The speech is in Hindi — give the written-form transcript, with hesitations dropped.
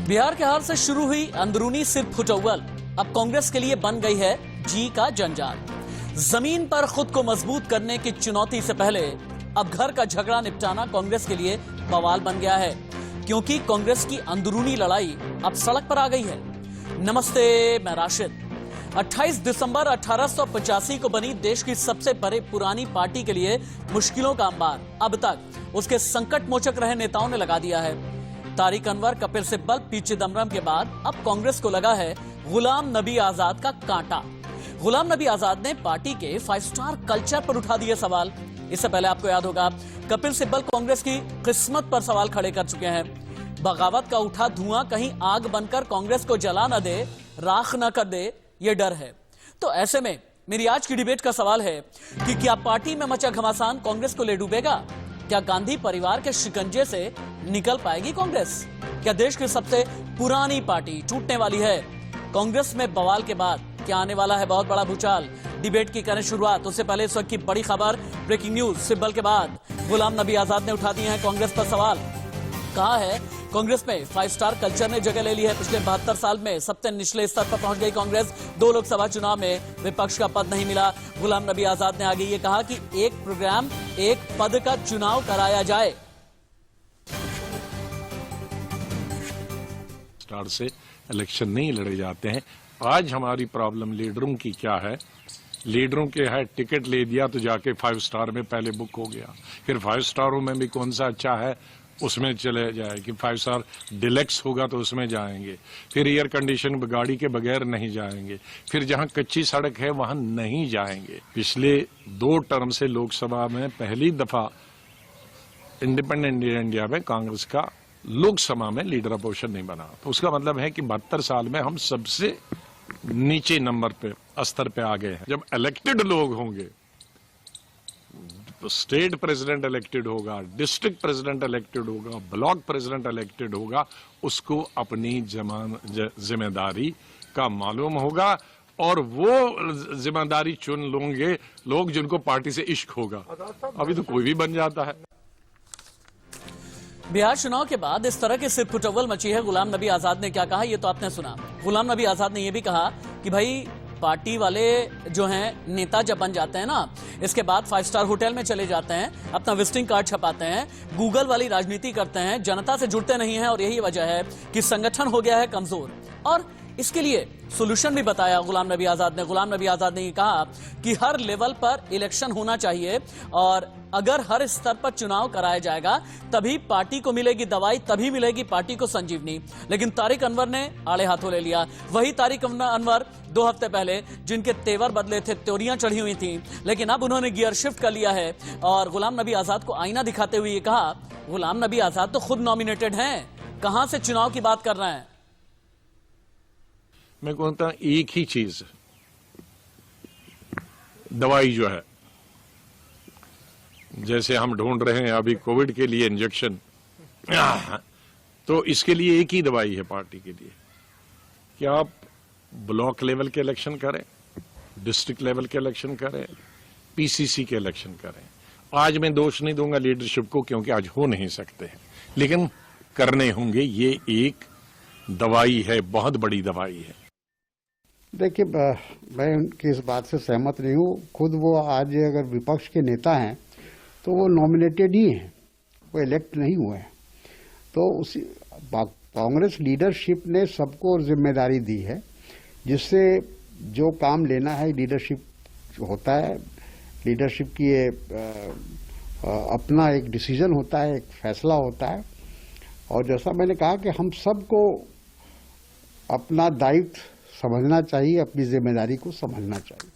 बिहार के हार से शुरू हुई अंदरूनी सिर फुटौल अब कांग्रेस के लिए बन गई है जी का जंजाल। जमीन पर खुद को मजबूत करने की चुनौती से पहले अब घर का झगड़ा निपटाना कांग्रेस के लिए बवाल बन गया है, क्योंकि कांग्रेस की अंदरूनी लड़ाई अब सड़क पर आ गई है। नमस्ते, मैं राशिद। 28 दिसंबर 1885 को बनी देश की सबसे बड़े पुरानी पार्टी के लिए मुश्किलों का अंबार अब तक उसके संकट मोचक रहे नेताओं ने लगा दिया है। तारिक अनवर, कपिल सिब्बल, पी चिदम्बरम के बाद अब कांग्रेस को लगा है गुलाम नबी आजाद का कांटा। गुलाम नबी आजाद ने पार्टी के 5 स्टार कल्चर पर उठा दिए सवाल। इससे पहले आपको याद होगा कपिल सिब्बल कांग्रेस की किस्मत पर सवाल खड़े कर चुके हैं। बगावत का उठा धुआं कहीं आग बनकर कांग्रेस को जला न दे, राख न कर दे, ये डर है। तो ऐसे में मेरी आज की डिबेट का सवाल है कि क्या पार्टी में मचा घमासान कांग्रेस को ले डूबेगा? क्या गांधी परिवार के शिकंजे से निकल पाएगी कांग्रेस? क्या देश की सबसे पुरानी पार्टी टूटने वाली है? कांग्रेस में बवाल के बाद क्या आने वाला है बहुत बड़ा भूचाल? डिबेट की करें शुरुआत। उससे पहले इस वक्त की बड़ी खबर, ब्रेकिंग न्यूज। सिब्बल के बाद गुलाम नबी आजाद ने उठा दिए हैं कांग्रेस पर सवाल। कहा है कांग्रेस में 5 स्टार कल्चर ने जगह ले ली है। पिछले 72 साल में सबसे निचले स्तर पर पहुंच गई कांग्रेस। 2 लोकसभा चुनाव में विपक्ष का पद नहीं मिला। गुलाम नबी आजाद ने आगे ये कहा कि एक प्रोग्राम, एक पद का चुनाव कराया जाए। स्टार से इलेक्शन नहीं लड़े जाते हैं। आज हमारी प्रॉब्लम लीडरों की क्या है? लीडरों के है टिकट ले दिया तो जाके 5 स्टार में पहले बुक हो गया, फिर 5 स्टारों में भी कौन सा अच्छा है उसमें चले जाए कि 5 स्टार डिलेक्स होगा तो उसमें जाएंगे, फिर एयर कंडीशन गाड़ी के बगैर नहीं जाएंगे, फिर जहां कच्ची सड़क है वहां नहीं जाएंगे। पिछले 2 टर्म से लोकसभा में पहली दफा इंडिपेंडेंट इंडिया में कांग्रेस का लोकसभा में लीडर अपोजिशन नहीं बना। तो उसका मतलब है कि 72 साल में हम सबसे नीचे नंबर पे स्तर पे आ गए हैं। जब इलेक्टेड लोग होंगे, स्टेट प्रेसिडेंट इलेक्टेड होगा, डिस्ट्रिक्ट प्रेसिडेंट इलेक्टेड होगा, ब्लॉक प्रेसिडेंट इलेक्टेड होगा, उसको अपनी जिम्मेदारी का मालूम होगा और वो जिम्मेदारी चुन लोगे लोग जिनको पार्टी से इश्क होगा। अभी तो कोई भी बन जाता है। बिहार चुनाव के बाद इस तरह की सिर फुटौल मची है। गुलाम नबी आजाद ने क्या कहा ये तो आपने सुना। गुलाम नबी आजाद ने यह भी कहा कि भाई पार्टी वाले जो हैं नेता जब बन जाते हैं ना, इसके बाद 5 स्टार होटल में चले जाते हैं, अपना विजिटिंग कार्ड छपाते हैं, गूगल वाली राजनीति करते हैं, जनता से जुड़ते नहीं हैं और यही वजह है कि संगठन हो गया है कमजोर। और इसके लिए सोल्यूशन भी बताया गुलाम नबी आजाद ने। गुलाम नबी आजाद ने कहा कि हर लेवल पर इलेक्शन होना चाहिए और अगर हर स्तर पर चुनाव कराया जाएगा तभी पार्टी को मिलेगी दवाई, तभी मिलेगी पार्टी को संजीवनी। लेकिन तारिक अनवर ने आड़े हाथों ले लिया। वही तारिक अनवर 2 हफ्ते पहले जिनके तेवर बदले थे, त्योरियां चढ़ी हुई थी, लेकिन अब उन्होंने गियर शिफ्ट कर लिया है और गुलाम नबी आजाद को आईना दिखाते हुए ये कहा, गुलाम नबी आजाद तो खुद नॉमिनेटेड हैं, कहां से चुनाव की बात कर रहे हैं? मैं कहता हूं एक ही चीज, दवाई जो है, जैसे हम ढूंढ रहे हैं अभी कोविड के लिए इंजेक्शन, तो इसके लिए एक ही दवाई है पार्टी के लिए कि आप ब्लॉक लेवल के इलेक्शन करें, डिस्ट्रिक्ट लेवल के इलेक्शन करें, पीसीसी के इलेक्शन करें। आज मैं दोष नहीं दूंगा लीडरशिप को, क्योंकि आज हो नहीं सकते हैं, लेकिन करने होंगे। ये एक दवाई है, बहुत बड़ी दवाई है। देखिए, मैं उनकी इस बात से सहमत नहीं हूँ। खुद वो आज अगर विपक्ष के नेता हैं तो वो नॉमिनेटेड ही हैं, वो इलेक्ट नहीं हुए हैं। तो उसी कांग्रेस लीडरशिप ने सबको जिम्मेदारी दी है, जिससे जो काम लेना है लीडरशिप होता है। लीडरशिप की ये अपना एक डिसीजन होता है, एक फैसला होता है। और जैसा मैंने कहा कि हम सबको अपना दायित्व समझना चाहिए, अपनी जिम्मेदारी को समझना चाहिए।